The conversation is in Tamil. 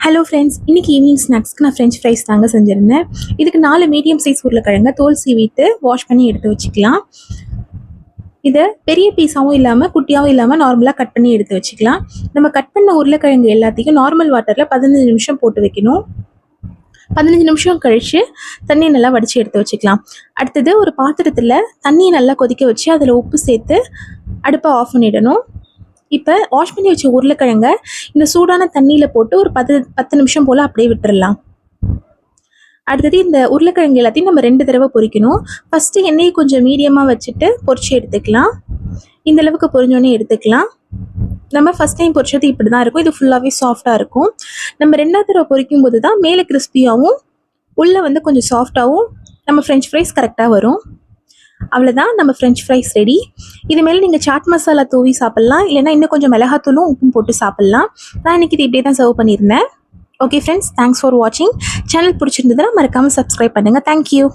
ஹலோ ஃப்ரெண்ட்ஸ், இன்றைக்கி ஈவினிங் ஸ்நாக்ஸ்க்கு நான் ஃப்ரெஞ்ச் ஃப்ரைஸ் தாங்க செஞ்சுருந்தேன். இதுக்கு 4 மீடியம் சைஸ் உருளைக்கிழங்க தோல் சீவிட்டு வாஷ் பண்ணி எடுத்து வச்சுக்கலாம். இதை பெரிய பீஸாகவும் இல்லாமல் குட்டியாகவும் இல்லாமல் நார்மலாக கட் பண்ணி எடுத்து வச்சுக்கலாம். நம்ம கட் பண்ண உருளைக்கிழங்கு எல்லாத்தையும் நார்மல் வாட்டரில் 15 நிமிஷம் போட்டு வைக்கணும். 15 நிமிஷம் கழித்து தண்ணியை நல்லா வடித்து எடுத்து வச்சுக்கலாம். அடுத்தது ஒரு பாத்திரத்தில் தண்ணியை நல்லா கொதிக்க வச்சு அதில் உப்பு சேர்த்து அடுப்பை ஆஃப் பண்ணிடணும். இப்போ வாஷ் பண்ணி வச்ச உருளைக்கிழங்க இந்த சூடான தண்ணியில் போட்டு ஒரு 10 நிமிஷம் போல் அப்படியே விட்டுடலாம். அடுத்தது இந்த உருளைக்கிழங்கு எல்லாத்தையும் நம்ம 2 தடவை பொரிக்கணும். ஃபஸ்ட்டு எண்ணெயை கொஞ்சம் மீடியமாக வச்சுட்டு பொரிச்சு எடுத்துக்கலாம். இந்த அளவுக்கு பொரிஞ்சோடனே எடுத்துக்கலாம். நம்ம ஃபஸ்ட் டைம் பொரிச்சது இப்படி தான் இருக்கும். இது ஃபுல்லாகவே சாஃப்டாக இருக்கும். நம்ம 2வது தடவை பொரிக்கும் போது தான் மேலே கிறிஸ்பியாகவும் உள்ளே கொஞ்சம் சாஃப்டாகவும் நம்ம ஃப்ரெஞ்ச் ஃப்ரைஸ் கரெக்டாக வரும். அவ்வளோதான், நம்ம ஃப்ரெஞ்ச் ஃப்ரைஸ் ரெடி. இது மேலே நீங்கள் சாட் மசாலா தூவி சாப்பிட்லாம், இல்லைனா இன்னும் கொஞ்சம் மிளகாத்தூளும் உப்பும் போட்டு சாப்பிட்லாம். நான் இன்றைக்கி இது இப்படியே தான் சர்வ் பண்ணியிருந்தேன். ஓகே ஃப்ரெண்ட்ஸ், தேங்க்ஸ் ஃபார் வாட்சிங். சேனல் பிடிச்சிருந்ததுன்னா மறக்காமல் சப்ஸ்கிரைப் பண்ணுங்கள். தேங்க்யூ.